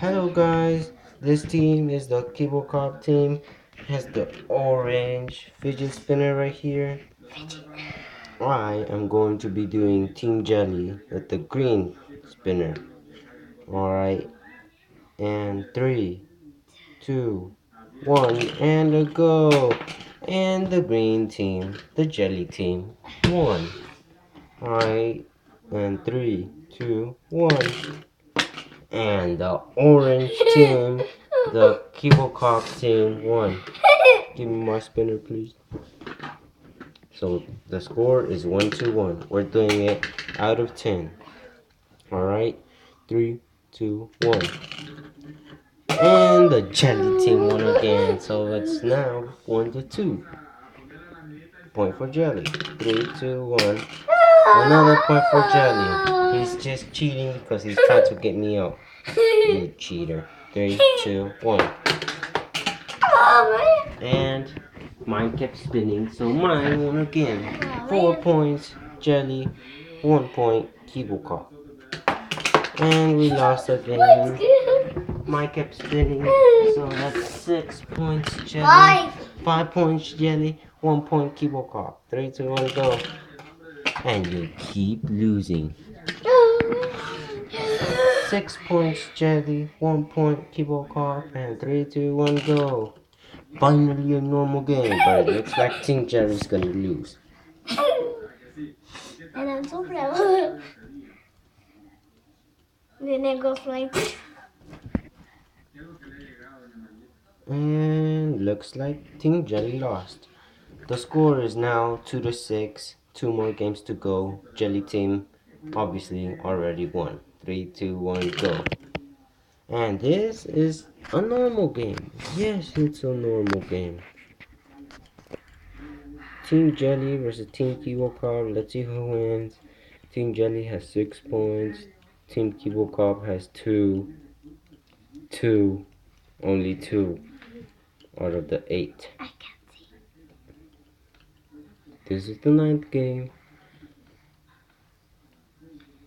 Hello guys, this team is the Kwebbelkop team. Has the orange fidget spinner right here. I am going to be doing Team Jelly with the green spinner. Alright, and 3, 2, 1, and a go. And the green team, the jelly team, won. Alright, and 3, 2, 1. And the orange team, the Kwebbelkop team, won. Give me my spinner, please. So the score is 1-1. We're doing it out of 10. Alright? 3, 2, 1. And the jelly team won again. So it's now 1-2. Point for jelly. 3, 2, 1. Another point for jelly. He's just cheating because he's trying to get me out. You cheater. 3, 2, 1. And mine kept spinning, so mine won again. 4 points, jelly. 1 point, Kwebbelkop. And we lost again. Mine kept spinning, so that's 6 points, jelly. 5 points, jelly. 1 point, Kwebbelkop. 3, 2, 1, go. And you keep losing. 6 points, jelly. 1 point, Kwebbelkop. And 3, 2, 1, go. Finally a normal game, but it looks like Team Jerry's gonna lose. And I'm so proud. Then it goes like this. And looks like Team Jelly lost. The score is now 2-6. 2 more games to go. Jelly team obviously already won. 3, 2, 1, go. And this is a normal game. Yes, it's a normal game. Team Jelly versus Team Kwebbelkop. Let's see who wins. Team Jelly has 6 points. Team Kwebbelkop has 2. Only 2 out of the 8. I can't see. This is the 9th game.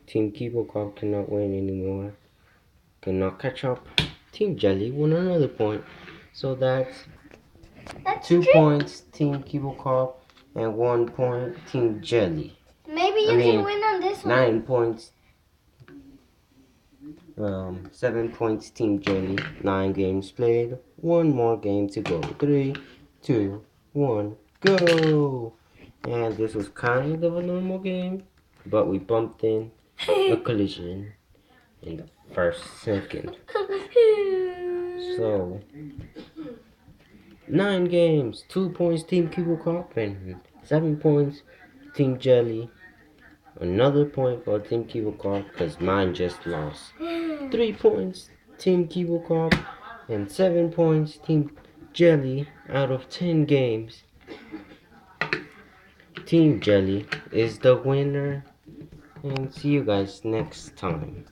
Team Kwebbelkop cannot win anymore. Cannot catch up. Team Jelly won another point. So that's 2 points Team Kwebbelkop and 1 point Team Jelly. Maybe you can win on this one. 9 points. 7 points Team Jelly. 9 games played. 1 more game to go. 3, 2, 1, go! And this was kind of a normal game, but we bumped in a collision in the first second. So 9 games, 2 points Team Kwebbelkop and 7 points Team Jelly. Another point for Team Kwebbelkop because mine just lost. 3 points Team Kwebbelkop and 7 points Team Jelly out of 10 games. Team Jelly is the winner. And see you guys next time.